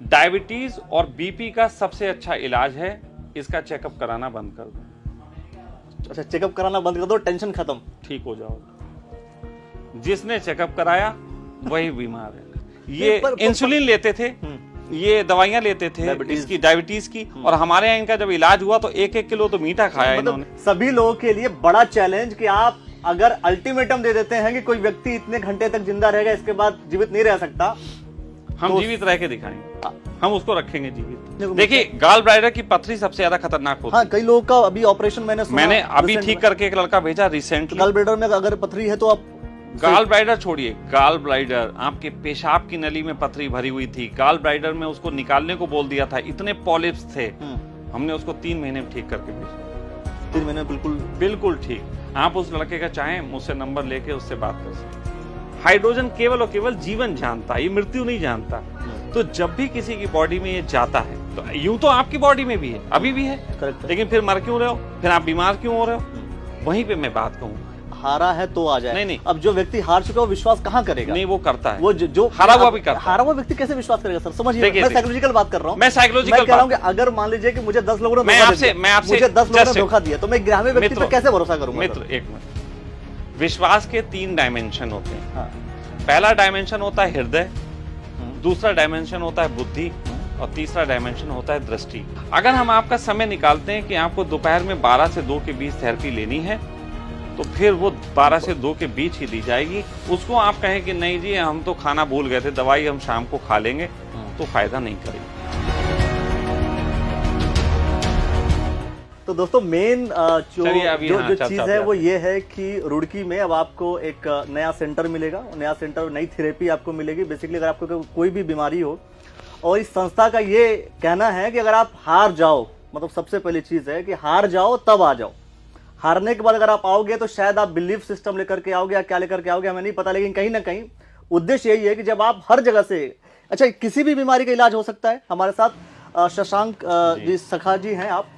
Diabetes और BP का सबसे अच्छा इलाज है इसका चेकअप कराना बंद कर दो। अच्छा, चेकअप कराना बंद कर दो, टेंशन खत्म, ठीक हो जाओगे। जिसने चेकअप कराया वही बीमार है। ये इंसुलिन लेते थे, ये दवाइयां लेते थे इसकी डायबिटीज की, और हमारे यहाँ इनका जब इलाज हुआ तो 1-1 किलो तो मीठा खाया इन्होंने। सभी लोगों के लिए बड़ा चैलेंज कि आप अगर अल्टीमेटम दे देते हैं कि कोई व्यक्ति इतने घंटे तक जिंदा रहेगा, इसके बाद जीवित नहीं रह सकता, हम तो जीवित रह के दिखाएंगे, हम उसको रखेंगे जीवित। देखिए, गाल ब्लैडर की पथरी सबसे ज्यादा खतरनाक होती है। हाँ, कई लोगों का अभी ऑपरेशन मैंने अभी ठीक करके एक लड़का भेजा रिसेंटली। गाल ब्लैडर में अगर पथरी है तो आप गाल ब्लैडर छोड़िए, गाल ब्लैडर आपके पेशाब की नली में पथरी भरी हुई थी, गाल ब्लैडर में उसको निकालने को बोल दिया था, इतने पॉलिप्स थे, हमने उसको 3 महीने में ठीक करके भेजा। 3 महीने बिल्कुल ठीक। आप उस लड़के का चाहें मुझसे नंबर लेके उससे बात कर सकते। हाइड्रोजन केवल और केवल जीवन जानता है, ये मृत्यु नहीं जानता। तो जब भी किसी की बॉडी में ये जाता है, तो यूं तो आपकी बॉडी में भी है, अभी भी है, लेकिन फिर मर क्यों रहे हो, फिर आप बीमार क्यों हो रहे हो? वहीं पे मैं बात कहूँ, हारा है तो आ जाए। नहीं। अब जो व्यक्ति हार चुका है वो विश्वास कहाँ करेगा? नहीं, वो करता है, वो जो हारा हुआ भी करता है। हारा हुआ व्यक्ति कैसे विश्वास करेगा सर? समझिए, मैं साइकोलॉजिकल बात कर रहा हूँ। मैं साइकोलॉजिकल कह रहा हूँ कि अगर मान लीजिए कि मुझे 10 लोगों ने मुझे 10 लोगों ने धोखा दिया, तो मैं 11वें व्यक्ति पर कैसे भरोसा करूंगा? मित्र, एक मिनट। विश्वास के 3 डायमेंशन होते हैं। पहला डायमेंशन होता है हृदय, दूसरा डायमेंशन होता है बुद्धि, और तीसरा डायमेंशन होता है दृष्टि। अगर हम आपका समय निकालते हैं कि आपको दोपहर में 12 से 2 के बीच थेरेपी लेनी है, तो फिर वो 12 से 2 के बीच ही दी जाएगी। उसको आप कहें कि नहीं जी हम तो खाना भूल गए थे, दवाई हम शाम को खा लेंगे, तो फायदा नहीं करेगी। तो दोस्तों मेन जो चीज है वो ये है कि रुड़की में अब आपको एक नया सेंटर मिलेगा, नया सेंटर, नई थेरेपी आपको मिलेगी। बेसिकली अगर आपको कोई भी बीमारी हो, और इस संस्था का ये कहना है कि अगर आप हार जाओ, मतलब सबसे पहली चीज है कि हार जाओ तब आ जाओ। हारने के बाद अगर आप आओगे तो शायद आप बिलीफ सिस्टम लेकर के आओगे या क्या लेकर के आओगे हमें नहीं पता, लेकिन कहीं ना कहीं उद्देश्य यही है कि जब आप हर जगह से, अच्छा किसी भी बीमारी का इलाज हो सकता है। हमारे साथ शशांक जी सखा जी हैं आप,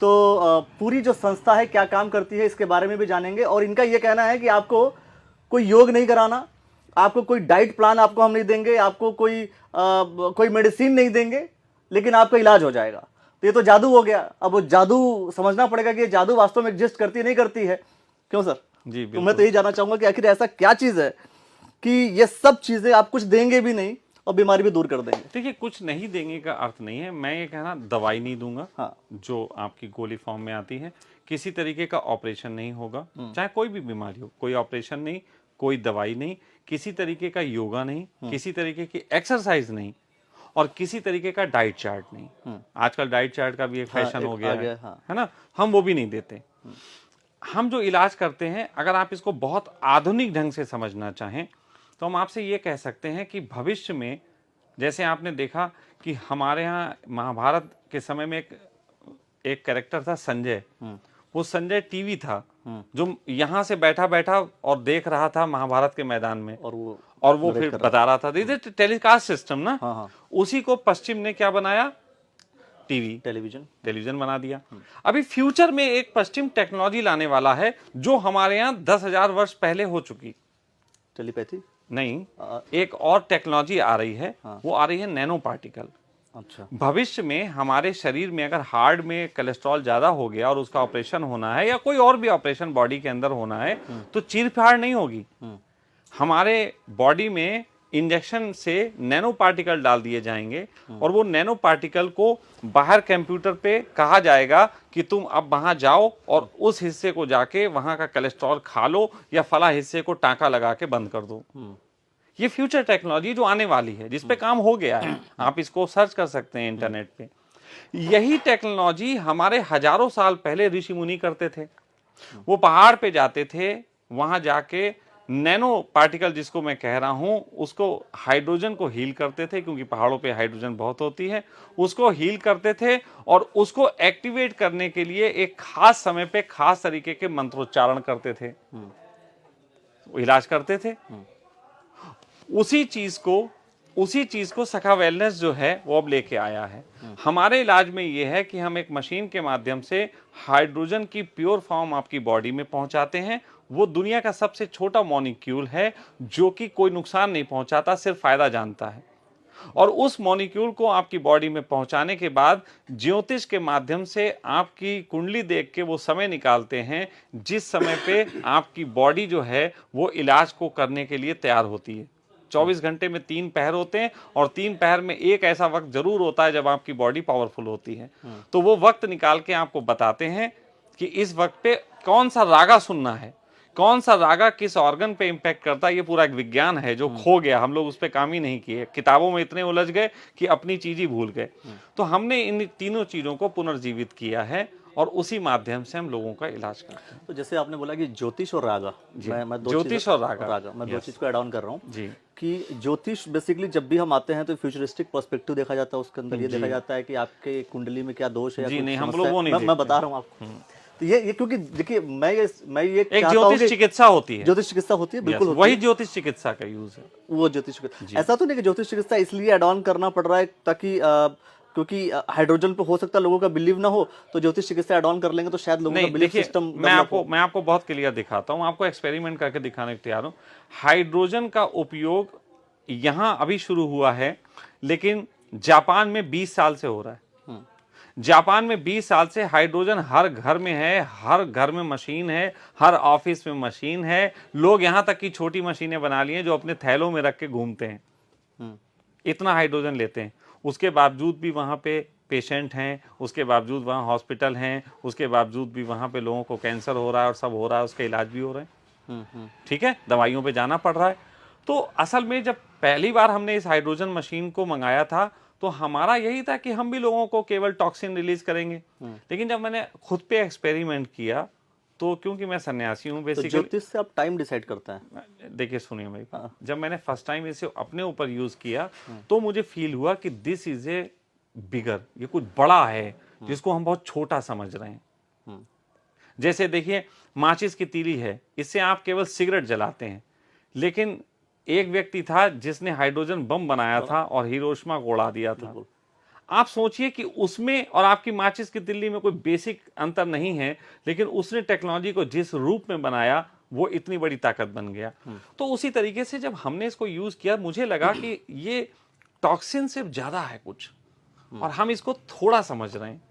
तो पूरी जो संस्था है क्या काम करती है इसके बारे में भी जानेंगे। और इनका यह कहना है कि आपको कोई योग नहीं कराना, आपको कोई डाइट प्लान आपको हम नहीं देंगे, आपको कोई मेडिसिन नहीं देंगे, लेकिन आपका इलाज हो जाएगा। तो ये तो जादू हो गया। अब वो जादू समझना पड़ेगा कि ये जादू वास्तव में एग्जिस्ट करती नहीं करती है। क्यों सर? जी, तो मैं तो यही जानना चाहूंगा कि आखिर ऐसा क्या चीज है कि ये सब चीजें आप कुछ देंगे भी नहीं और बीमारी भी दूर कर देंगे? देखिए, कुछ नहीं देंगे का अर्थ नहीं है, मैं ये कहना दवाई नहीं दूंगा। हाँ। जो आपकी गोली फॉर्म में आती है, किसी तरीके का ऑपरेशन नहीं होगा, चाहे कोई भी बीमारी हो, कोई ऑपरेशन नहीं, कोई दवाई नहीं, किसी तरीके का योगा नहीं, किसी तरीके की एक्सरसाइज नहीं, और किसी तरीके का डाइट चार्ट नहीं। आजकल डाइट चार्ट का भी एक फैशन हो गया है ना, हम वो भी नहीं देते। हम जो इलाज करते हैं, अगर आप इसको बहुत आधुनिक ढंग से समझना चाहें, तो हम आपसे ये कह सकते हैं कि भविष्य में, जैसे आपने देखा कि हमारे यहाँ महाभारत के समय में एक कैरेक्टर था संजय, वो संजय टीवी था जो यहाँ से बैठा बैठा और देख रहा था महाभारत के मैदान में, और वो फिर बता रहा था। टेलीकास्ट सिस्टम ना। हाँ। उसी को पश्चिम ने क्या बनाया? टेलीविजन बना दिया। अभी फ्यूचर में एक पश्चिम टेक्नोलॉजी लाने वाला है जो हमारे यहाँ 10,000 वर्ष पहले हो चुकी। टेलीपैथी नहीं, एक और टेक्नोलॉजी आ रही है। हाँ। वो आ रही है नैनो पार्टिकल। अच्छा। भविष्य में हमारे शरीर में अगर हार्ट में कोलेस्ट्रॉल ज्यादा हो गया और उसका ऑपरेशन होना है, या कोई और भी ऑपरेशन बॉडी के अंदर होना है, तो चीर-फाड़ नहीं होगी। हमारे बॉडी में इंजेक्शन से नैनो पार्टिकल डाल दिए जाएंगे, और वो नैनो पार्टिकल को बाहर कंप्यूटर पे कहा जाएगा कि तुम अब वहां जाओ और उस हिस्से को जाके वहां का कोलेस्ट्रॉल खा लो, या फला हिस्से को टांका लगा के बंद कर दो। ये फ्यूचर टेक्नोलॉजी जो आने वाली है, जिसपे काम हो गया है, आप इसको सर्च कर सकते हैं इंटरनेट पे। यही टेक्नोलॉजी हमारे हजारों साल पहले ऋषि मुनि करते थे। वो पहाड़ पे जाते थे, वहां जाके नैनो पार्टिकल, जिसको मैं कह रहा हूं, उसको हाइड्रोजन को हील करते थे, क्योंकि पहाड़ों पे हाइड्रोजन बहुत होती है, उसको हील करते थे, और उसको एक्टिवेट करने के लिए एक खास समय पे खास तरीके के मंत्रोच्चारण करते थे, इलाज करते थे। उसी चीज को सखा वेलनेस जो है वो अब लेके आया है। हमारे इलाज में ये है कि हम एक मशीन के माध्यम से हाइड्रोजन की प्योर फॉर्म आपकी बॉडी में पहुंचाते हैं। वो दुनिया का सबसे छोटा मॉलिक्यूल है जो कि कोई नुकसान नहीं पहुंचाता, सिर्फ फायदा जानता है। और उस मॉलिक्यूल को आपकी बॉडी में पहुंचाने के बाद ज्योतिष के माध्यम से आपकी कुंडली देख के वो समय निकालते हैं जिस समय पे आपकी बॉडी जो है वो इलाज को करने के लिए तैयार होती है। 24 घंटे में 3 पहर होते हैं और 3 पहर में एक ऐसा वक्त जरूर होता है जब आपकी बॉडी पावरफुल होती है। तो वो वक्त निकाल के आपको बताते हैं कि इस वक्त पे कौन सा रागा सुनना है, कौन सा रागा किस ऑर्गन पे इंपैक्ट करता है। ये पूरा एक विज्ञान है जो खो गया, हम लोग उस पे काम ही नहीं किए, किताबों में इतने उलझ गए कि अपनी चीज ही भूल गए। तो हमने इन तीनों चीजों को पुनर्जीवित किया है और उसी माध्यम से हम लोगों का इलाज करते हैं। तो जैसे आपने बोला कि ज्योतिष और रागा, मैं ज्योतिष और रागा मैं दो चीज को ऐड ऑन कर रहा हूँ जी कि ज्योतिष बेसिकली जब भी हम आते हैं तो फ्यूचरिस्टिक पर्सपेक्टिव देखा जाता है, उसके अंदर ये देखा जाता है कि आपके कुंडली में क्या दोष है। जी नहीं, हम लोग वो नहीं, मैं बता रहा हूँ आपको। तो ये क्योंकि देखिए मैं ये एक ज्योतिष चिकित्सा होती है, ज्योतिष चिकित्सा होती है, बिल्कुल वही ज्योतिष चिकित्सा का यूज है, वो ज्योतिष चिकित्सा। ऐसा तो नहीं कि ज्योतिष चिकित्सा इसलिए ऐड ऑन करना पड़ रहा है ताकि क्योंकि हाइड्रोजन पे हो सकता है लोगों का बिलीव ना हो, तो ज्योतिष चिकित्सा ऐड ऑन कर लेंगे तो शायद लोगों का बिलीव सिस्टम। मैं आपको बहुत क्लियर दिखाता हूँ, आपको एक्सपेरिमेंट करके दिखाने को तैयार हूँ। हाइड्रोजन का उपयोग यहाँ अभी शुरू हुआ है, लेकिन जापान में 20 साल से हो रहा है। जापान में 20 साल से हाइड्रोजन हर घर में है, हर घर में मशीन है, हर ऑफिस में मशीन है। लोग यहाँ तक कि छोटी मशीनें बना ली हैं जो अपने थैलों में रख के घूमते हैं, इतना हाइड्रोजन लेते हैं। उसके बावजूद भी वहाँ पे पेशेंट हैं, उसके बावजूद वहाँ हॉस्पिटल हैं, उसके बावजूद भी वहाँ पे लोगों को कैंसर हो रहा है और सब हो रहा है, उसका इलाज भी हो रहा है। ठीक है, दवाइयों पे जाना पड़ रहा है। तो असल में जब पहली बार हमने इस हाइड्रोजन मशीन को मंगाया था तो हमारा यही था कि हम भी लोगों को केवल टॉक्सिन रिलीज करेंगे। लेकिन जब मैंने खुद पे एक्सपेरिमेंट किया तो क्योंकि मैं सन्यासी हूँ बेसिकली, तो ज्योतिष से आप टाइम डिसाइड करते हैं। देखिए सुनिए भाई, जब मैंने फर्स्ट टाइम इसे अपने ऊपर यूज किया तो मुझे फील हुआ कि दिस इज ए बिगर, ये कुछ बड़ा है जिसको हम बहुत छोटा समझ रहे हैं। जैसे देखिए माचिस की तीली है, इससे आप केवल सिगरेट जलाते हैं, लेकिन एक व्यक्ति था जिसने हाइड्रोजन बम बनाया था और हिरोशिमा को उड़ा दिया था। आप सोचिए कि उसमें और आपकी माचिस की तिल्ली में कोई बेसिक अंतर नहीं है, लेकिन उसने टेक्नोलॉजी को जिस रूप में बनाया वो इतनी बड़ी ताकत बन गया। तो उसी तरीके से जब हमने इसको यूज किया मुझे लगा कि ये टॉक्सिन से ज्यादा है कुछ और हम इसको थोड़ा समझ रहे हैं।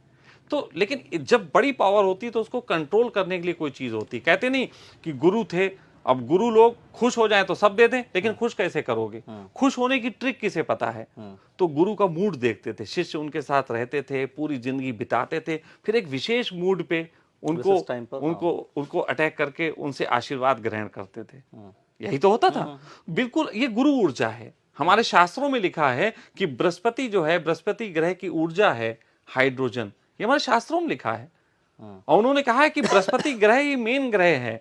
तो लेकिन जब बड़ी पावर होती है तो उसको कंट्रोल करने के लिए कोई चीज होती है। कहते नहीं कि गुरु थे, अब गुरु लोग खुश हो जाएं तो सब दे दें, लेकिन खुश कैसे करोगे? खुश होने की ट्रिक किसे पता है? तो गुरु का मूड देखते थे, शिष्य उनके साथ रहते थे, पूरी जिंदगी बिताते थे, फिर एक विशेष मूड पे उनको अटैक करके उनसे आशीर्वाद ग्रहण करते थे। यही तो होता था। बिल्कुल ये गुरु ऊर्जा है। हमारे शास्त्रों में लिखा है कि बृहस्पति जो है, बृहस्पति ग्रह की ऊर्जा है हाइड्रोजन, ये हमारे शास्त्रों में लिखा है। और उन्होंने कहा है कि बृहस्पति ग्रह ही मेन ग्रह है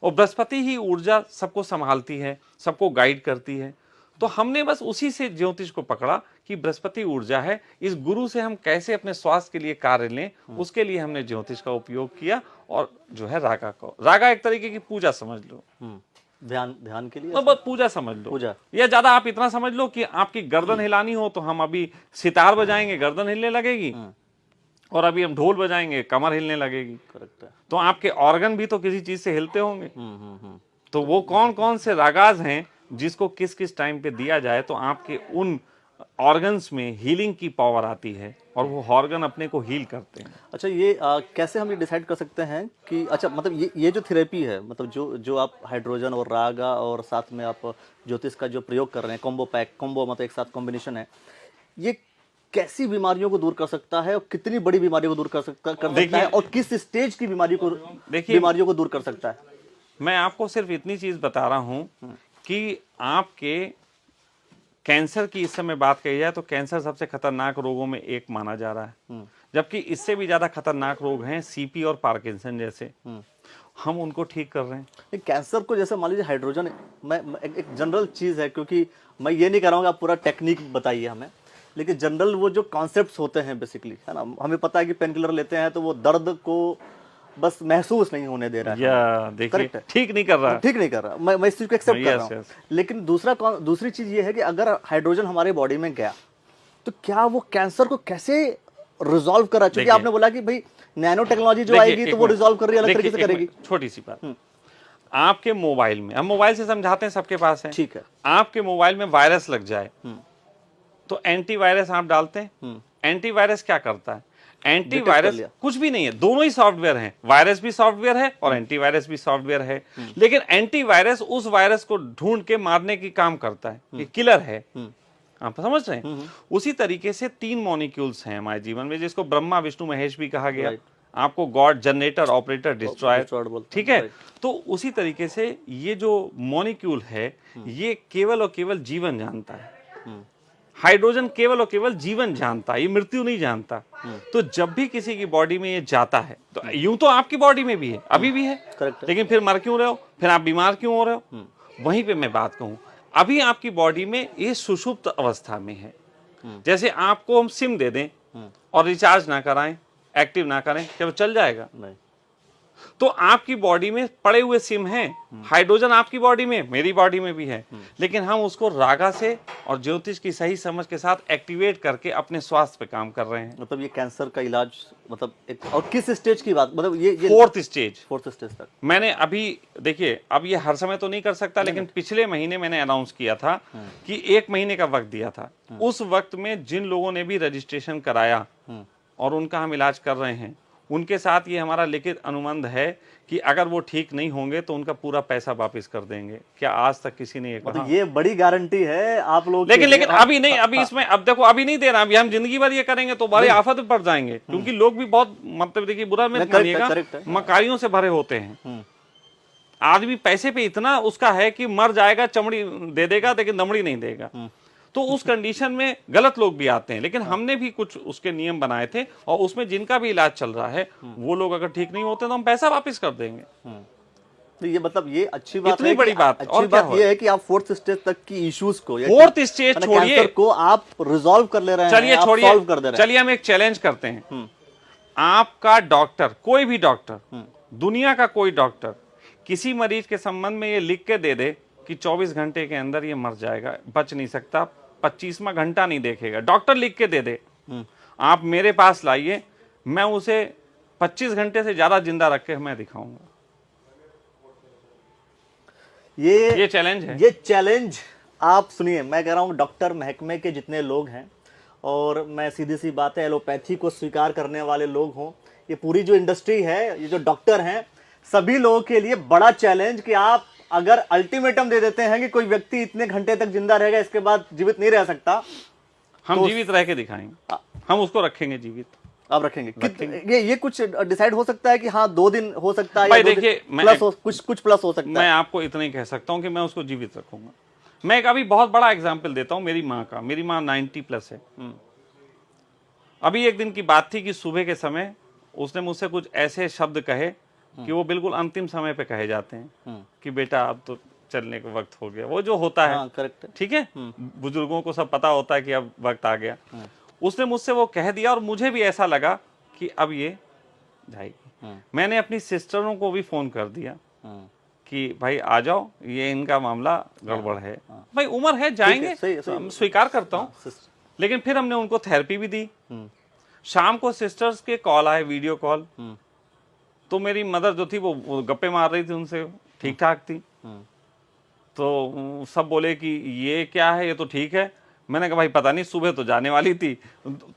और बृहस्पति ही ऊर्जा सबको संभालती है, सबको गाइड करती है। तो हमने बस उसी से ज्योतिष को पकड़ा कि बृहस्पति ऊर्जा है, इस गुरु से हम कैसे अपने स्वास्थ्य के लिए कार्य लें, उसके लिए हमने ज्योतिष का उपयोग किया। और जो है रागा एक तरीके की पूजा समझ लो, ध्यान के लिए तो बस पूजा समझ लो। पूजा या ज्यादा आप इतना समझ लो कि आपकी गर्दन हिलानी हो तो हम अभी सितार बजाएंगे, गर्दन हिलने लगेगी, और अभी हम ढोल बजाएंगे, कमर हिलने लगेगी। करेक्ट है। तो आपके ऑर्गन भी तो किसी चीज से हिलते होंगे। तो वो कौन कौन से रागाज हैं जिसको किस किस टाइम पे दिया जाए तो आपके उन ऑर्गन्स में हीलिंग की पावर आती है और वो ऑर्गन अपने को हील करते हैं। अच्छा, ये कैसे हम ये डिसाइड कर सकते हैं कि अच्छा मतलब ये जो थेरेपी है, मतलब जो आप हाइड्रोजन और रागा और साथ में आप ज्योतिष का जो प्रयोग कर रहे हैं, कॉम्बो मतलब एक साथ कॉम्बिनेशन है, ये कैसी बीमारियों को दूर कर सकता है और कितनी बड़ी बीमारियों को दूर कर सकता है और किस स्टेज की बीमारियों को दूर कर सकता है? मैं आपको सिर्फ इतनी चीज बता रहा हूं कि आपके कैंसर की इस समय बात कही जाए तो कैंसर सबसे खतरनाक रोगों में एक माना जा रहा है, जबकि इससे भी ज्यादा खतरनाक रोग हैं सीपी और पार्किंसन जैसे। हम उनको ठीक कर रहे हैं। कैंसर को जैसे मान लीजिए हाइड्रोजन, मैं एक जनरल चीज है, क्योंकि मैं ये नहीं कह रहा हूँ आप पूरा टेक्निक बताइए हमें, लेकिन जनरल वो जो कॉन्सेप्ट्स होते हैं बेसिकली, है ना, हमें पता है कि पेन किलर लेते हैं तो वो दर्द को बस महसूस नहीं होने दे रहा है, देखिए ठीक नहीं कर रहा, मैं इस चीज को एक्सेप्ट कर रहा हूँ। लेकिन दूसरी चीज ये है कि अगर हाइड्रोजन हमारे बॉडी में गया तो क्या वो कैंसर को कैसे रिजॉल्व करा? क्योंकि आपने बोला कि भाई नैनो टेक्नोलॉजी जो आएगी तो वो रिजॉल्व कर रही है, अलग तरीके से करेगी। छोटी सी बात, आपके मोबाइल में, हम मोबाइल से समझाते हैं, सबके पास है, ठीक है, आपके मोबाइल में वायरस लग जाए तो एंटीवायरस आप डालते हैं। एंटीवायरस क्या करता है? एंटीवायरस कुछ भी नहीं है, दोनों ही सॉफ्टवेयर हैं, वायरस भी सॉफ्टवेयर है और एंटीवायरस भी सॉफ्टवेयर है। लेकिन एंटीवायरस उस वायरस को ढूंढ के मारने की काम करता है, ये किलर है। आप समझ रहे हैं? उसी तरीके से 3 मॉलिक्यूल्स हैं हमारे जीवन में, जिसको ब्रह्मा विष्णु महेश भी कहा गया। आपको गॉड, जनरेटर, ऑपरेटर, डिस्ट्रॉयर, ठीक है। तो उसी तरीके से ये जो मॉलिक्यूल है ये केवल और केवल जीवन जानता है। हाइड्रोजन केवल और केवल जीवन जानता है, ये मृत्यु नहीं जानता। तो जब भी किसी की बॉडी में ये जाता है, तो यूं तो आपकी बॉडी में भी है, अभी भी है, लेकिन फिर मर क्यों रहे हो, फिर आप बीमार क्यों हो रहे हो? वहीं पे मैं बात कहूं, अभी आपकी बॉडी में ये सुषुप्त अवस्था में है। जैसे आपको हम सिम दे दें और रिचार्ज ना कराएं, एक्टिव ना करें, क्या वो चल जाएगा? नहीं। तो आपकी बॉडी में पड़े हुए सिम हैं, हाइड्रोजन आपकी बॉडी में, मेरी बॉडी में भी है, लेकिन हम उसको रागा से और ज्योतिष की सही समझ के साथ एक्टिवेट करके अपने स्वास्थ्य पे काम कर रहे हैं। मतलब ये कैंसर का इलाज, मतलब एक, और किस स्टेज की बात, मतलब ये 4th स्टेज तक मैंने अभी, देखिए अब ये हर समय तो नहीं कर सकता, लेकिन पिछले महीने मैंने अनाउंस किया था कि 1 महीने का वक्त दिया था। उस वक्त में जिन लोगों ने भी रजिस्ट्रेशन कराया और उनका हम इलाज कर रहे हैं, उनके साथ ये हमारा लिखित अनुबंध है कि अगर वो ठीक नहीं होंगे तो उनका पूरा पैसा वापस कर देंगे। क्या आज तक किसी ने ये कहा? ये बड़ी गारंटी है आप लोग। लेकिन अभी नहीं, अभी इसमें, अब देखो अभी नहीं दे रहा, अभी हम जिंदगी भर ये करेंगे तो बड़ी आफत में पड़ जाएंगे, क्योंकि लोग भी बहुत, मतलब देखिए बुरा मत मानिएगा, मकारियों से भरे होते हैं। आदमी पैसे पे इतना उसका है कि मर जाएगा, चमड़ी दे देगा लेकिन दमड़ी नहीं देगा। तो उस कंडीशन में गलत लोग भी आते हैं, लेकिन हमने भी कुछ उसके नियम बनाए थे और उसमें जिनका भी इलाज चल रहा है वो लोग अगर ठीक नहीं होते तो हम पैसा वापस कर देंगे। तो ये मतलब ये अच्छी बात इतनी बड़ी बात, अच्छी बात ये है कि आप 4th स्टेज तक की इश्यूज को, 4th स्टेज छोड़िए, को आप रिजॉल्व कर ले रहे हैं। चलिए छोड़िए, चलिए हम एक चैलेंज करते हैं। आपका डॉक्टर, कोई भी डॉक्टर, दुनिया का कोई डॉक्टर किसी मरीज के संबंध में ये लिख के दे दे कि 24 घंटे के अंदर ये मर जाएगा, बच नहीं सकता, 25वां घंटा नहीं देखेगा, डॉक्टर लिख के दे दे, आप मेरे पास लाइए, मैं उसे 25 घंटे से ज्यादा जिंदा रख के मैं दिखाऊंगा। ये चैलेंज है। ये चैलेंज आप सुनिए, मैं कह रहा हूं डॉक्टर महकमे के जितने लोग हैं, और मैं सीधी सी बात है, एलोपैथी को स्वीकार करने वाले लोग हों, ये पूरी जो इंडस्ट्री है, ये जो डॉक्टर हैं, सभी लोगों के लिए बड़ा चैलेंज कि आप अगर अल्टीमेटम दे देते हैं कि कोई व्यक्ति इतने घंटे तक जिंदा रहेगा, इसके बाद जीवित नहीं रह सकता, हम तो जीवित रह के दिखाएंगे, हम उसको रखेंगे जीवित। आप रखेंगे? ये कुछ डिसाइड हो सकता है कि हाँ 2 दिन हो सकता है, भाई देखिए, कुछ प्लस हो सकता है। मैं आपको इतना ही कह सकता हूँ कि मैं उसको जीवित रखूंगा। मैं एक अभी बहुत बड़ा एग्जाम्पल देता हूँ मेरी माँ का। मेरी माँ 90+ है। अभी एक दिन की बात थी कि सुबह के समय उसने मुझसे कुछ ऐसे शब्द कहे कि वो बिल्कुल अंतिम समय पे कहे जाते हैं कि बेटा अब तो चलने का वक्त हो गया, वो जो होता है। हाँ, करेक्ट है। ठीक है, बुजुर्गों को सब पता होता है कि अब वक्त आ गया। उसने मुझसे वो कह दिया और मुझे भी ऐसा लगा कि अब ये जाएगी। मैंने अपनी सिस्टरों को भी फोन कर दिया कि भाई आ जाओ, ये इनका मामला गड़बड़ है। भाई उम्र है, जाएंगे, तो स्वीकार करता हूँ। लेकिन फिर हमने उनको थेरेपी भी दी। शाम को सिस्टर्स के कॉल आए, वीडियो कॉल। तो मेरी मदर जो थी वो गप्पे मार रही थी उनसे, ठीक ठाक थी। तो सब बोले कि ये क्या है, ये तो ठीक है। मैंने कहा भाई पता नहीं, सुबह तो जाने वाली थी,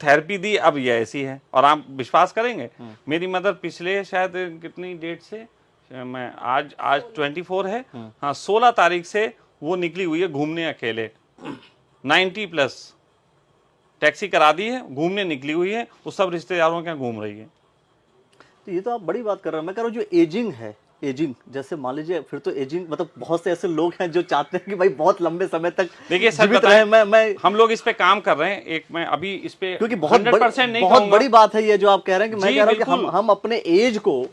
थेरेपी दी, अब ये ऐसी है। और आप विश्वास करेंगे, मेरी मदर पिछले शायद कितनी डेट से, मैं आज 24 है, हाँ 16 तारीख से वो निकली हुई है घूमने अकेले। 90+, टैक्सी करा दी है, घूमने निकली हुई है, वो सब रिश्तेदारों के यहाँ घूम रही है। तो ये तो आप बड़ी बात कर रहे हैं। मैं कह रहा हूँ जो एजिंग है, एजिंग जैसे मान लीजिए, फिर तो एजिंग मतलब बहुत से ऐसे लोग हैं जो चाहते हैं कि भाई बहुत लंबे समय तक देखिए जीवित रहे। मैं हम लोग इस पे काम कर रहे हैं। एक मैं अभी इस पे क्योंकि बहुत बड़ी बात है ये जो आप कह रहे हैं कि मैं कह रहा हूँ कि हम अपने एज को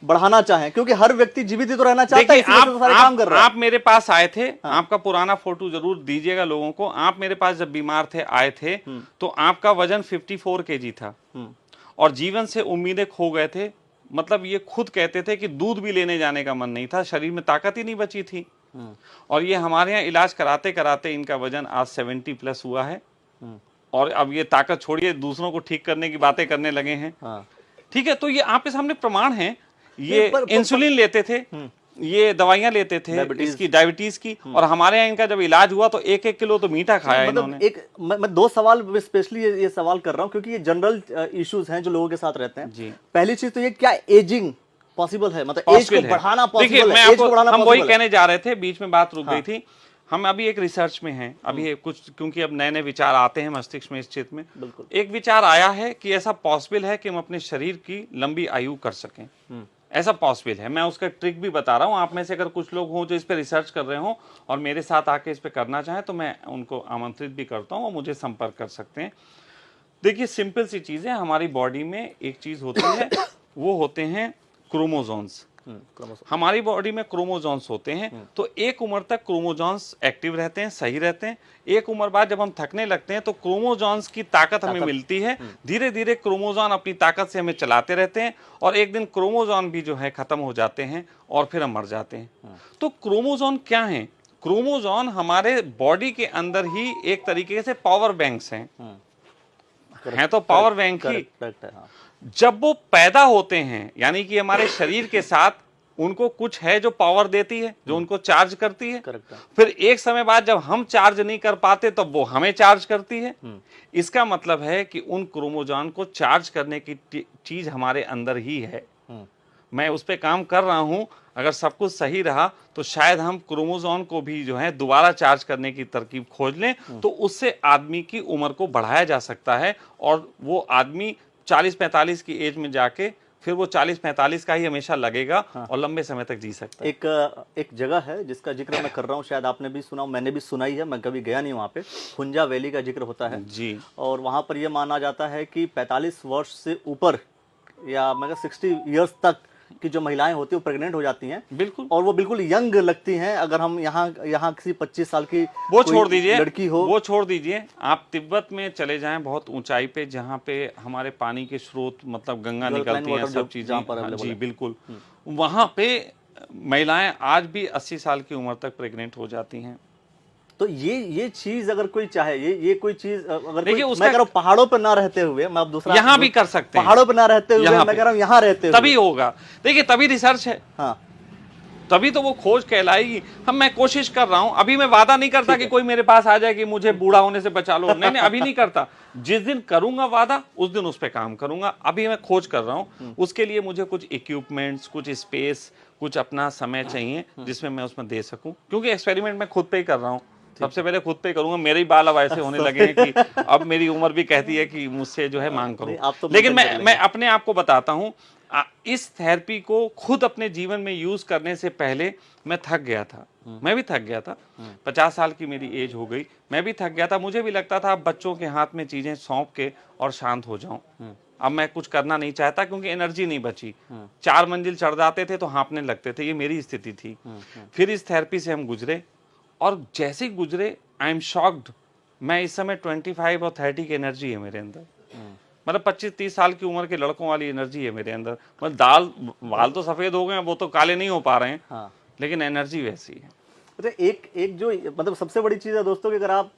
बढ़ाना चाहें, क्योंकि हर व्यक्ति जीवित ही तो रहना चाहता है, इसलिए तो सारे काम कर रहा है। आप मेरे पास आए थे, आपका पुराना फोटो जरूर दीजिएगा लोगों को। आप मेरे पास जब बीमार थे, आए थे, तो आपका वजन 54 kg था और जीवन से उम्मीदें खो गए थे। मतलब ये खुद कहते थे कि दूध भी लेने जाने का मन नहीं था, शरीर में ताकत ही नहीं बची थी। और ये हमारे यहाँ इलाज कराते कराते इनका वजन आज 70+ हुआ है। और अब ये ताकत छोड़िए, दूसरों को ठीक करने की बातें करने लगे हैं। ठीक है, तो ये आपके सामने प्रमाण है। ये इंसुलिन लेते थे, ये दवाइयां लेते थे इसकी डायबिटीज की, और हमारे यहाँ इनका जब इलाज हुआ तो 1-1 किलो तो मीठा खाया इन्होंने। मैं 2 सवाल स्पेशली ये सवाल कर रहा हूँ क्योंकि ये जनरल इश्यूज हैं जो लोगों के साथ रहते हैं जी। पहली चीज तो ये क्या एजिंग पॉसिबल है, मतलब एज को बढ़ाना पॉसिबल है? हम वही कहने जा रहे थे, बीच में बात रुक गई थी। हम अभी एक रिसर्च में हैं, अभी कुछ क्योंकि अब नए नए विचार आते हैं मस्तिष्क में इस क्षेत्र में। एक विचार आया है कि ऐसा पॉसिबल है कि हम अपने शरीर की लंबी आयु कर सकें, ऐसा पॉसिबल है। मैं उसका ट्रिक भी बता रहा हूं, आप में से अगर कुछ लोग हों जो इस पे रिसर्च कर रहे हो और मेरे साथ आके इस पे करना चाहें तो मैं उनको आमंत्रित भी करता हूं और मुझे संपर्क कर सकते हैं। देखिए सिंपल सी चीज है, हमारी बॉडी में एक चीज होती है, वो होते हैं क्रोमोसोम्स। हमारी बॉडी में क्रोमोसोम्स होते हैं, तो एक उम्र तक क्रोमोसोम्स एक्टिव रहते हैं, सही रहते हैं। एक उम्र बाद जब हम थकने लगते हैं तो क्रोमोसोम्स की ताकत हमें मिलती है, धीरे धीरे क्रोमोसोम अपनी ताकत से हमें चलाते रहते हैं और एक दिन क्रोमोसोम भी जो है खत्म हो जाते हैं और फिर हम मर जाते हैं। तो क्रोमोसोम क्या है? क्रोमोसोम हमारे बॉडी के अंदर ही एक तरीके से पावर बैंक्स हैं तो पावर बैंक ही। जब वो पैदा होते हैं यानी कि हमारे शरीर के साथ उनको कुछ है जो पावर देती है, जो उनको चार्ज करती है। फिर एक समय बाद जब हम चार्ज नहीं कर पाते तो वो हमें चार्ज करती है। इसका मतलब है कि उन क्रोमोसोम को चार्ज करने की चीज हमारे अंदर ही है। मैं उस पर काम कर रहा हूं, अगर सब कुछ सही रहा तो शायद हम क्रोमोसोम को भी जो है दोबारा चार्ज करने की तरकीब खोज लें, तो उससे आदमी की उम्र को बढ़ाया जा सकता है और वो आदमी 40-45 की एज में जाके फिर वो 40-45 का ही हमेशा लगेगा और लंबे समय तक जी सकता है। एक जगह है जिसका जिक्र मैं कर रहा हूँ, शायद आपने भी सुना, मैंने भी सुना ही है, मैं कभी गया नहीं वहाँ पे। हुंजा वैली का जिक्र होता है जी, और वहाँ पर यह माना जाता है कि 45 वर्ष से ऊपर या मैं 60 इयर्स तक की जो महिलाएं होती है वो प्रेग्नेंट हो जाती हैं। बिल्कुल, और वो बिल्कुल यंग लगती हैं। अगर हम यहाँ किसी 25 साल की वो छोड़ दीजिए लड़की हो, वो छोड़ दीजिए, आप तिब्बत में चले जाएं बहुत ऊंचाई पे जहाँ पे हमारे पानी के स्रोत मतलब गंगा निकलती हैं, सब चीजें जी बिल्कुल, वहाँ पे महिलाएं आज भी 80 साल की उम्र तक प्रेग्नेंट हो जाती हैं। तो ये चीज अगर कोई चाहे, ये कोई चीज अगर देखिए मैं कह रहा हूं पहाड़ों पर ना रहते हुए, मैं अब दूसरा यहाँ भी कर सकते हैं, पहाड़ों पर ना रहते हुए मैं कह रहा हूं यहाँ रहते हुए तभी होगा। देखिए तभी रिसर्च है, हाँ तभी तो वो खोज कहलाएगी। मैं कोशिश कर रहा हूं, अभी मैं वादा नहीं करता कि कोई मेरे पास आ जाए कि मुझे बूढ़ा होने से बचा लो, नहीं अभी नहीं करता। जिस दिन करूंगा वादा उस दिन उस पर काम करूंगा। अभी मैं खोज कर रहा हूं, उसके लिए मुझे कुछ इक्विपमेंट्स, कुछ स्पेस, कुछ अपना समय चाहिए जिसमें मैं उसमें दे सकूं, क्योंकि एक्सपेरिमेंट मैं खुद पे ही कर रहा हूं। सबसे पहले खुद पे करूंगा, मेरे ही बाल अब ऐसे होने लगे हैं कि अब मेरी उम्र भी कहती है कि मुझसे जो है मांग करो। लेकिन मैं अपने आप को बताता हूं, इस थेरेपी को खुद अपने जीवन में यूज करने से पहले मैं थक गया था, मैं भी थक गया था। 50 साल की मेरी एज हो गई, मैं भी थक गया था। मुझे भी लगता था अब बच्चों के हाथ में चीजें सौंप के और शांत हो जाऊं। अब मैं कुछ करना नहीं चाहता क्योंकि एनर्जी नहीं बची। 4 मंजिल चढ़ जाते थे तो हाँफने लगते थे, ये मेरी स्थिति थी। फिर इस थेरेपी से हम गुजरे और जैसे ही गुजरे आई एम शॉक्ड। मैं इस समय 25 और 30 की एनर्जी है मेरे अंदर, मतलब 25-30 साल की उम्र के लड़कों वाली एनर्जी है मेरे अंदर। मतलब बाल तो सफेद हो गए, वो तो काले नहीं हो पा रहे हैं, हाँ। लेकिन एनर्जी वैसी है। अच्छा एक जो मतलब सबसे बड़ी चीज है दोस्तों कि अगर आप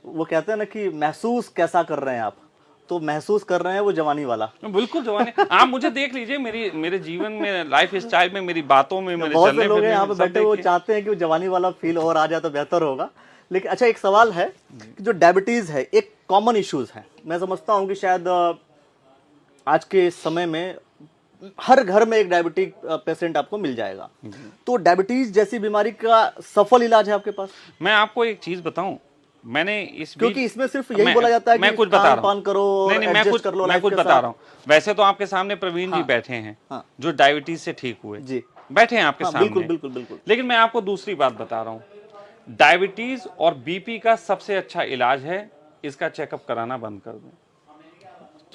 वो कहते हैं ना कि महसूस कैसा कर रहे हैं आप, तो महसूस कर रहे हैं वो जवानी वाला। बिल्कुल जवानी। आप मुझे देख लीजिए, मेरे जीवन में, लाइफ स्टाइल में, मेरी बातों में, मेरे बहुत से लोग हैं यहाँ पे बैठे, वो चाहते हैं कि वो जवानी वाला फील और आ जाए तो बेहतर होगा। लेकिन अच्छा एक सवाल है कि जो डायबिटीज है एक कॉमन इश्यूज है, मैं समझता हूँ कि शायद आज के समय में हर घर में एक डायबिटिक पेशेंट आपको मिल जाएगा। तो डायबिटीज जैसी बीमारी का सफल इलाज है आपके पास? मैं आपको एक चीज बताऊं, मैंने क्योंकि इसमें सिर्फ यही बोला जाता है कि मैं कुछ बता रहा हूं, करो, मैं कुछ बता रहा हूं। वैसे तो आपके सामने प्रवीण जी बैठे हैं जो डायबिटीज से ठीक हुए जी, बैठे हैं आपके सामने। बिल्कुल बिल्कुल बिल्कुल। लेकिन मैं आपको दूसरी बात बता रहा हूं, डायबिटीज और बीपी का सबसे अच्छा इलाज है इसका चेकअप कराना बंद कर दो।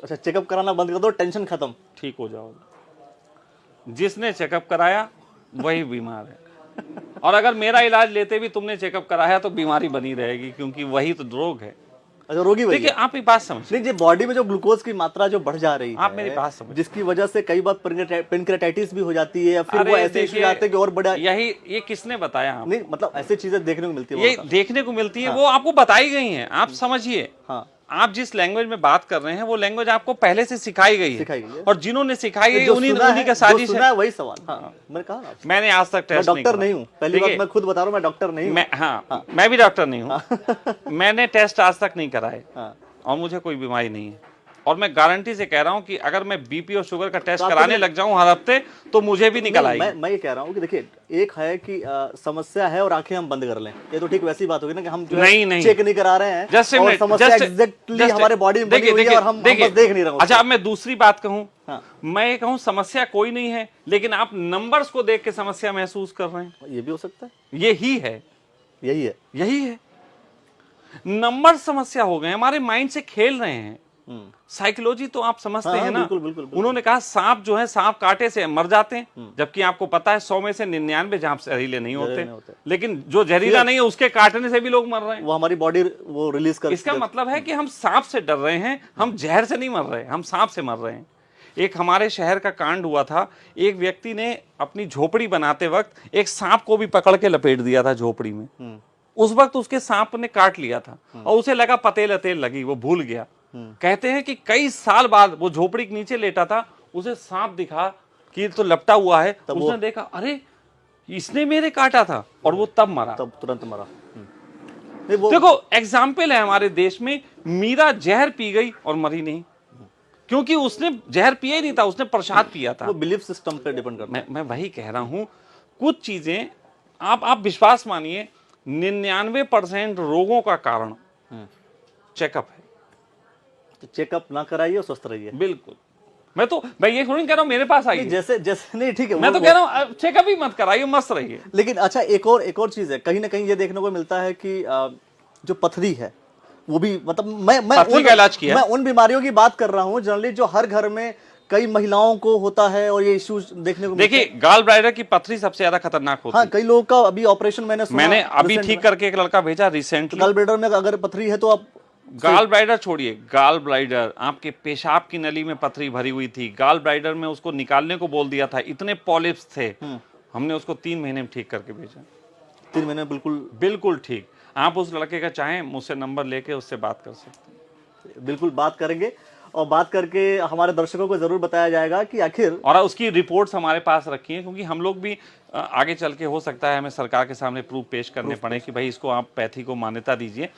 अच्छा, चेकअप कराना बंद कर दो, टेंशन खत्म, ठीक हो जाओगे। जिसने चेकअप कराया वही बीमार है, और अगर मेरा इलाज लेते भी तुमने चेकअप कराया तो बीमारी बनी रहेगी, क्योंकि वही तो रोग है। अच्छा, रोगी वही। देखिए आप ये बात समझिए, देखिए बॉडी में जो ग्लूकोज की मात्रा जो बढ़ जा रही है, आप मेरी बात समझिए, जिसकी वजह से कई बार पेनक्रेटाइटिस भी हो जाती है, या फिर वो ऐसे इश्यू आते हैं कि और बड़ा। ये किसने बताया आपको? नहीं मतलब ऐसे चीजें देखने को मिलती है, ये देखने को मिलती है, वो आपको बताई गई हैं, आप समझिए। हाँ, आप जिस लैंग्वेज में बात कर रहे हैं वो लैंग्वेज आपको पहले से सिखाई गई है और जिन्होंने सिखाई है उन्हीं का साजिश है। वही सवाल मैंने कहा, मैंने आज तक टेस्ट डॉक्टर नहीं हूँ, पहली बात मैं खुद बता रहा हूँ, मैं डॉक्टर नहीं हूँ। मैं भी डॉक्टर नहीं हूँ। मैंने टेस्ट आज तक नहीं कराए और मुझे कोई बीमारी नहीं है और मैं गारंटी से कह रहा हूं कि अगर मैं बीपी और शुगर का टेस्ट कराने लग जाऊं हर हफ्ते तो मुझे भी निकल आएगी। मैं ये कह रहा हूं कि देखिए, एक है कि समस्या है और आंखें हम बंद कर लें, ये तो ठीक वैसी बात होगी ना कि हम जो नहीं चेक नहीं करा रहे हैं और समस्या एग्जैक्टली हमारे बॉडी में बनी हुई है और हम बस देख नहीं रहे हैं। अच्छा, अब मैं दूसरी बात कहूं, मैं ये कहूं समस्या कोई नहीं है लेकिन आप नंबर्स को देख के समस्या महसूस कर रहे हैं, ये भी हो सकता है। यही है नंबर समस्या हो गए, हमारे माइंड से खेल रहे हैं। साइकोलॉजी तो आप समझते हैं ना। बिल्कुल। उन्होंने कहा सांप जो है सांप काटे से मर जाते हैं, जबकि आपको पता है 100 में से 99 सांप जहरीले नहीं होते, लेकिन जो जहरीला नहीं है उसके काटने से भी लोग मर रहे हैं, वो हमारी बॉडी वो रिलीज कर। इसका मतलब है कि हम सांप से डर रहे हैं, हम जहर से नहीं मर रहे, हम सांप से मर रहे हैं। एक हमारे शहर का कांड हुआ था, एक व्यक्ति ने अपनी झोपड़ी बनाते वक्त एक सांप को भी पकड़ के लपेट दिया था झोपड़ी में। उस वक्त उसके सांप ने काट लिया था और उसे लगा पतेल अतेल लगी, वो भूल गया। कहते हैं कि कई साल बाद वो झोपड़ी के नीचे लेटा था, उसे सांप दिखा कि तो लपटा हुआ है, उसने देखा अरे इसने मेरे काटा था और वो तब मरा, तब तुरंत मरा। देखो एग्जाम्पल है हमारे देश में, मीरा जहर पी गई और मरी नहीं, क्योंकि उसने जहर पिया ही नहीं था, उसने प्रसाद पिया था। वो बिलीफ सिस्टम पे डिपेंड करता है। मैं वही कह रहा हूं, कुछ चीजें आप विश्वास मानिए 99% रोगों का कारण चेकअप है। चेकअप ना कराइए और स्वस्थ रहिए। बिल्कुल, मैं ये थोड़ी कह रहा हूँ मेरे पास आइए, जैसे नहीं ठीक है, मैं तो कह रहा हूँ चेकअप ही मत कराइए, मस्त रहिए। लेकिन अच्छा, एक और चीज है, कहीं ना कहीं ये देखने को मिलता है कि जो पथरी है वो भी, मतलब मैं उन बीमारियों की बात कर रहा हूँ जनरली जो हर घर में कई महिलाओं को होता है और ये इश्यूज देखने को। देखिए, गाल ब्लैडर की पथरी सबसे ज्यादा खतरनाक होती है। हाँ, कई लोगों का अभी ऑपरेशन मैंने अभी ठीक करके एक लड़का भेजा रिसेंटली। गाल ब्लैडर में अगर पथरी है तो आप गाल ब्लैडर छोड़िए, गाल ब्लैडर आपके पेशाब की नली में पथरी भरी हुई थी, गाल ब्लैडर में उसको निकालने को बोल दिया था, इतने पॉलिप्स थे, हमने उसको 3 महीने में ठीक करके भेजा। 3 महीने बिल्कुल ठीक। आप उस लड़के का चाहें मुझसे नंबर लेके उससे बात कर सकते हैं। बिल्कुल बात करेंगे और बात करके हमारे दर्शकों को जरूर बताया जाएगा कि आखिर, और उसकी रिपोर्ट्स हमारे पास रखी हैं, क्योंकि हम लोग भी आगे चल के हो सकता है हमें सरकार के सामने प्रूफ पेश करने पड़े कि भाई इसको आप पैथी को मान्यता दीजिए।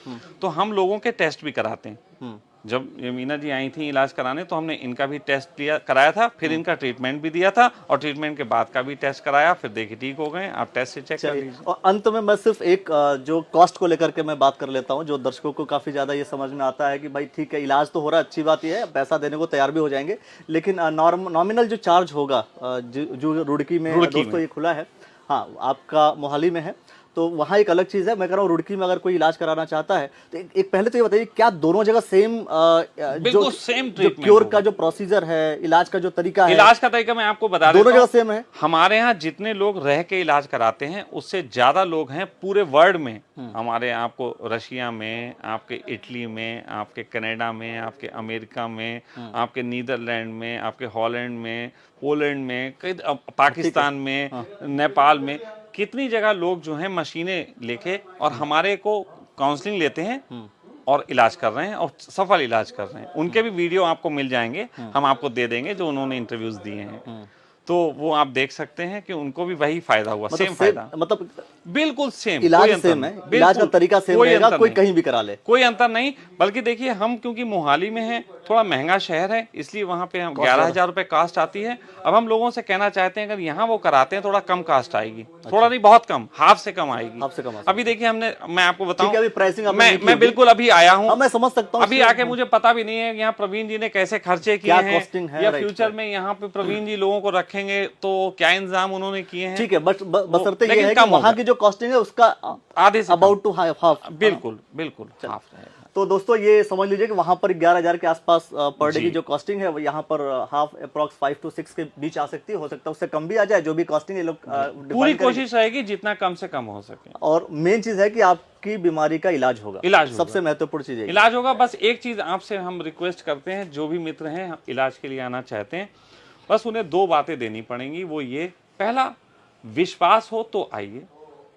तो हम लोगों के टेस्ट भी कराते हैं। जब ये मीना जी आई थी इलाज कराने तो हमने इनका भी टेस्ट कराया था, फिर इनका ट्रीटमेंट भी दिया था और ट्रीटमेंट के बाद का भी टेस्ट कराया, फिर देखिए ठीक हो गए। आप टेस्ट से चेक कर लीजिए। और अंत में मैं सिर्फ एक जो कॉस्ट को लेकर के मैं बात कर लेता हूं, जो दर्शकों को काफी ज्यादा ये समझ में आता है कि भाई ठीक है, इलाज तो हो रहा है, अच्छी बात यह है, पैसा देने को तैयार भी हो जाएंगे, लेकिन नॉमिनल जो चार्ज होगा, जो रुड़की में दोस्तों ये खुला है, हाँ आपका मोहाली में है, तो वहाँ एक अलग चीज़ है। मैं कह रहा हूँ रुड़की में अगर कोई इलाज कराना चाहता है तो एक पहले तो ये बताइए, क्या दोनों जगह सेम क्योर का जो प्रोसीजर है, इलाज का जो तरीका है, इलाज का तरीका मैं आपको बता देता हूं, दोनों जगह सेम है। हमारे यहाँ जितने लोग रह के इलाज कराते हैं उससे ज्यादा लोग हैं पूरे वर्ल्ड में। हमारे आपको रशिया में, आपके इटली में, आपके कनाडा में, आपके अमेरिका में, आपके नीदरलैंड में, आपके हॉलैंड में, पोलैंड में, पाकिस्तान में, नेपाल में, कितनी जगह लोग जो हैं मशीनें लेके और हमारे को काउंसलिंग लेते हैं और इलाज कर रहे हैं और सफल इलाज कर रहे हैं। उनके भी वीडियो आपको मिल जाएंगे, हम आपको दे देंगे जो उन्होंने इंटरव्यूज दिए हैं, तो वो आप देख सकते हैं कि उनको भी वही फायदा हुआ। सेम फायदा, मतलब बिल्कुल सेम, इलाज सेम है, इलाज का तरीका सेम रहेगा, कोई कहीं भी करा ले, कोई अंतर नहीं। बल्कि देखिए, हम क्योंकि मोहाली में हैं, थोड़ा महंगा शहर है, इसलिए वहाँ पे हम 11,000 रुपए कास्ट आती है। अब हम लोगों से कहना चाहते हैं अगर यहाँ वो कराते हैं थोड़ा कम कास्ट आएगी, थोड़ा नहीं बहुत कम, हाफ से कम आएगी। अभी देखिए मैं आपको बताऊं, मैं बिल्कुल अभी आया हूँ, मैं समझ सकता हूँ, अभी आके मुझे पता भी नहीं है यहाँ प्रवीण जी ने कैसे खर्चे किए हैं या फ्यूचर में यहाँ पे प्रवीण जी लोगों को रखेंगे तो क्या इंतजाम उन्होंने किए हैं। ठीक है, बट बशर्ते ये है कि वहाँ की जो कॉस्टिंग है उसका आधे से अबाउट टू हाफ। बिल्कुल हाफ रहेगा। तो दोस्तों ये समझ लीजिए कि वहां पर 11,000 के आसपास पर डे की जो कॉस्टिंग है वो यहाँ पर हाफ अप्रॉक्स 5 to 6 के बीच आ सकती है, हो सकता है उससे कम भी आ जाए। जो भी कॉस्टिंग ये लोग पूरी कोशिश रहेगी जितना कम से कम हो सके। और मेन चीज है कि आपकी बीमारी का इलाज होगा, सबसे महत्वपूर्ण चीज है इलाज होगा। बस एक चीज आपसे हम रिक्वेस्ट करते हैं, जो भी मित्र हैं इलाज के लिए आना चाहते हैं, बस उन्हें 2 बातें देनी पड़ेंगी। वो ये, पहला, विश्वास हो तो आइए,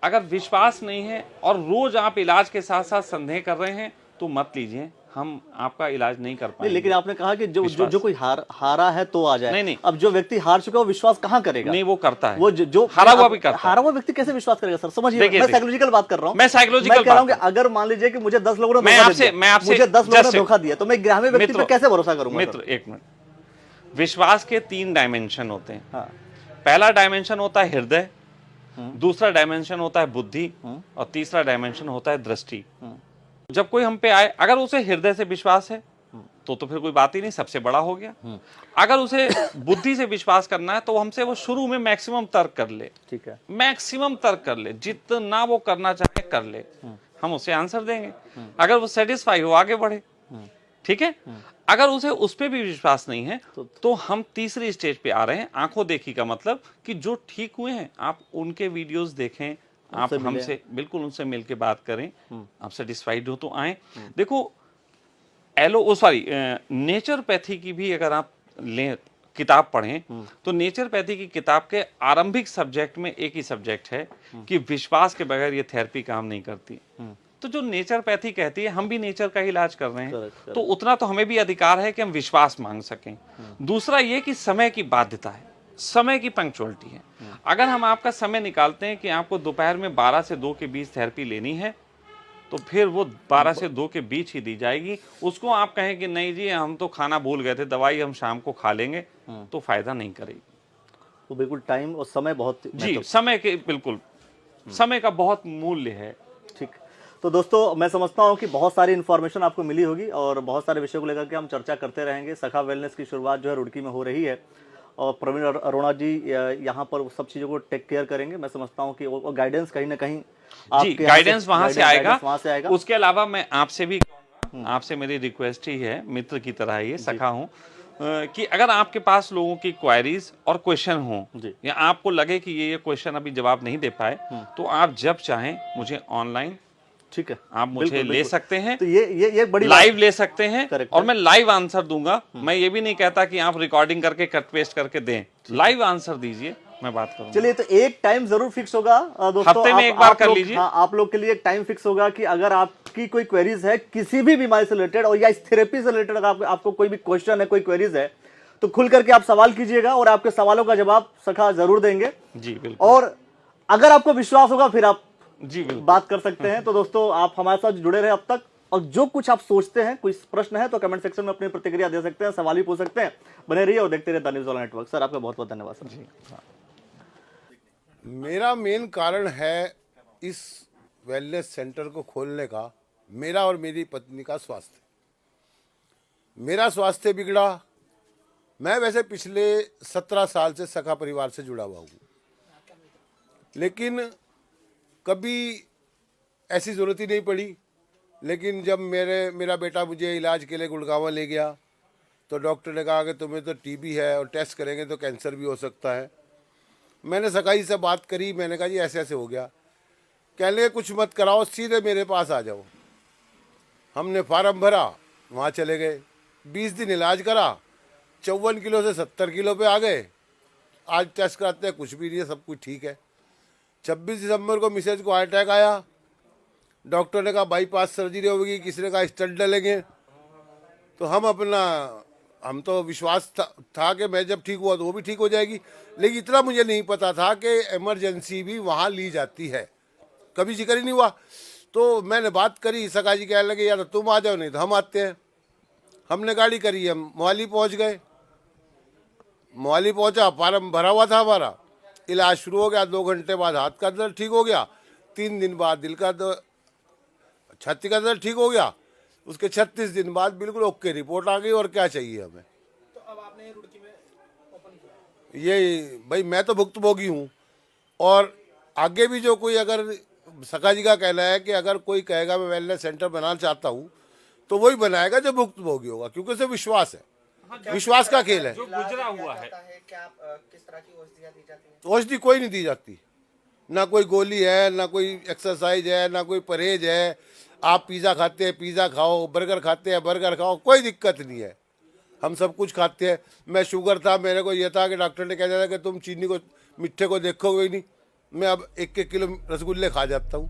अगर विश्वास नहीं है और रोज आप इलाज के साथ साथ संदेह कर रहे हैं तो मत लीजिए। हम आपका इलाज नहीं कर पाएंगे। लेकिन आपने कहा कि जो कोई हारा है तो आ जाए। नहीं। अब जो व्यक्ति हार चुका है वो विश्वास कहाँ करेगा? नहीं, वो करता है। वो जो हारा हुआ भी करता है। हारा हुआ व्यक्ति कैसे विश्वास करेगा सर? समझिए, मैं साइकोलॉजिकल बात कर रहा हूँ। मैं साइकोलॉजिकल कह रहा हूँ कि अगर मान लीजिए कि मुझे 10 लोगों ने मुझे 10 लोगों ने धोखा दिया, तो मैं ग्रामीण व्यक्ति पे कैसे भरोसा करूंगा? मित्र, एक मिनट, विश्वास के 3 डायमेंशन होते हैं। हाँ। पहला डायमेंशन होता है हृदय, दूसरा डायमेंशन होता है बुद्धि, और तीसरा डायमेंशन होता है दृष्टि। जब कोई हम पे आए, अगर उसे हृदय से विश्वास है तो फिर कोई बात ही नहीं, सबसे बड़ा हो गया। अगर उसे बुद्धि से विश्वास करना है तो हमसे वो शुरू में मैक्सिमम तर्क कर ले। ठीक है, मैक्सिमम तर्क कर ले, जितना वो करना चाहे कर ले, हम उसे आंसर देंगे। अगर वो सेटिस्फाई हो, आगे बढ़े। ठीक है। अगर उसे उस पे भी विश्वास नहीं है तो हम तीसरी स्टेज पे आ रहे हैं, आंखों देखी का मतलब कि जो ठीक हुए हैं आप उनके वीडियोस देखें, आप हमसे बिल्कुल उनसे मिलके बात करें, आप सेटिस्फाइड हो तो आए। देखो, नेचरपैथी की भी अगर आप लें, किताब पढ़ें, तो नेचरपैथी की किताब के आरंभिक सब्जेक्ट में एक ही सब्जेक्ट है कि विश्वास के बगैर ये थेरेपी काम नहीं करती। तो जो नेचरपैथी कहती है, हम भी नेचर का ही इलाज कर रहे हैं, तो उतना तो हमें भी अधिकार है कि हम विश्वास मांग सकें। दूसरा ये कि समय की बाध्यता है, समय की पंक्चुअलिटी है। अगर हम आपका समय निकालते हैं कि आपको दोपहर में 12 से 2 के बीच थेरेपी लेनी है, तो फिर वो 12 से 2 के बीच ही दी जाएगी। उसको आप कहें कि नहीं जी हम तो खाना भूल गए थे, दवाई हम शाम को खा लेंगे, तो फायदा नहीं करेगी। तो बिल्कुल टाइम और समय बहुत जी, समय के बिल्कुल समय का बहुत मूल्य है। ठीक। तो दोस्तों, मैं समझता हूँ कि बहुत सारी इन्फॉर्मेशन आपको मिली होगी और बहुत सारे विषयों को लेकर के हम चर्चा करते रहेंगे। सखा वेलनेस की शुरुआत जो है रुड़की में हो रही है और प्रवीण अरोड़ा जी यहाँ पर सब चीज़ों को टेक केयर करेंगे। मैं समझता हूँ कि वो गाइडेंस कहीं ना कहीं गाइडेंस वहां से आएगा। उसके अलावा मैं आपसे भी कहूंगा, आपसे मेरी रिक्वेस्ट ही है, मित्र की तरह ये सखा हूं, कि अगर आपके पास लोगों की क्वेरीज और क्वेश्चन हो या आपको लगे कि ये क्वेश्चन अभी जवाब नहीं दे पाए, तो आप जब चाहें मुझे ऑनलाइन, ठीक है, आप मुझे ले सकते हैं। तो ये बड़ी लाइव ले सकते हैं और मैं लाइव आंसर दूंगा। मैं ये भी नहीं कहता कि आप रिकॉर्डिंग करके कट पेस्ट करके दें, लाइव आंसर दीजिए, मैं बात करूंगा। चलिए, तो एक टाइम जरूर फिक्स होगा दोस्तों, हफ्ते में एक बार कर लीजिए। हाँ, आप लोग के लिए एक टाइम फिक्स होगा कि अगर आपकी कोई क्वेरीज है किसी भी बीमारी से रिलेटेड और या इस थेरेपी से रिलेटेड, अगर आपको कोई भी क्वेश्चन है, कोई क्वेरीज है, तो खुल करके आप सवाल कीजिएगा और आपके सवालों का जवाब सखा जरूर देंगे। जी बिल्कुल। और अगर आपको विश्वास होगा फिर आप जी बात कर सकते हैं। तो दोस्तों, आप हमारे साथ जुड़े रहे अब तक, और जो कुछ आप सोचते हैं, कोई प्रश्न है तो कमेंट सेक्शन में अपनी प्रतिक्रिया दे सकते हैं, सवाल भी पूछ सकते हैं। बने रहिए और देखते रहिए द न्यूज़ वाला नेटवर्क। सर, आपका बहुत बहुत धन्यवाद सर। जी, मेरा मेन कारण है इस वेलनेस सेंटर को खोलने का, मेरा और मेरी पत्नी का स्वास्थ्य। मेरा स्वास्थ्य बिगड़ा। मैं वैसे पिछले 17 साल से सखा परिवार से जुड़ा हुआ हूँ, लेकिन कभी ऐसी ज़रूरत ही नहीं पड़ी। लेकिन जब मेरा बेटा मुझे इलाज के लिए गुड़गांव ले गया, तो डॉक्टर ने कहा कि तुम्हें तो टीबी है और टेस्ट करेंगे तो कैंसर भी हो सकता है। मैंने सगाई से बात करी, मैंने कहा जी ऐसे ऐसे हो गया। कह ले कुछ मत कराओ, सीधे मेरे पास आ जाओ। हमने फार्म भरा, वहाँ चले गए, 20 दिन इलाज करा, 54 किलो से 70 किलो पे आ गए। आज टेस्ट कराते हैं, कुछ भी नहीं है, सब कुछ ठीक है। 26 दिसंबर को मिसेज को हार्ट अटैक आया। डॉक्टर ने कहा बाईपास सर्जरी होगी, किसी ने कहा स्टंट डलेंगे। तो हम तो विश्वास था कि मैं जब ठीक हुआ तो वो भी ठीक हो जाएगी, लेकिन इतना मुझे नहीं पता था कि इमरजेंसी भी वहाँ ली जाती है। कभी जिक्र ही नहीं हुआ। तो मैंने बात करी, सका जी कहने लगे या तो तुम आ जाओ नहीं तो हम आते हैं। हमने गाड़ी करी, हम मोहाली पहुँच गए। मोहाली पहुँचा, फार्म भरा हुआ था हमारा, इलाज शुरू हो गया। 2 घंटे बाद हाथ का दर्द ठीक हो गया, 3 दिन बाद दिल का दर्द, छाती का दर्द ठीक हो गया। उसके 36 दिन बाद बिल्कुल ओके रिपोर्ट आ गई। और क्या चाहिए हमें। तो अब आपने रुड़की में ओपन किया। ये भाई मैं तो भुक्तभोगी हूँ, और आगे भी जो कोई, अगर सका जी का कहना है कि अगर कोई कहेगा मैं वेलनेस सेंटर बनाना चाहता हूँ, तो वही बनाएगा जो भुक्तभोगी होगा, क्योंकि उसे विश्वास है। विश्वास का खेल है। जो गुजरा हुआ है। क्या किस तरह की औषधियाँ दी जाती हैं? औषधि कोई नहीं दी जाती, ना कोई गोली है, ना कोई एक्सरसाइज है, ना कोई परहेज है। आप पिज़्ज़ा खाते हैं पिज़्ज़ा खाओ, बर्गर खाते हैं बर्गर खाओ, कोई दिक्कत नहीं है। हम सब कुछ खाते हैं। मैं शुगर था, मेरे को यह था कि डॉक्टर ने कह दिया था कि तुम चीनी को, मिठे को देखोगे ही नहीं। मैं अब 1-1 किलो रसगुल्ले खा जाता हूँ।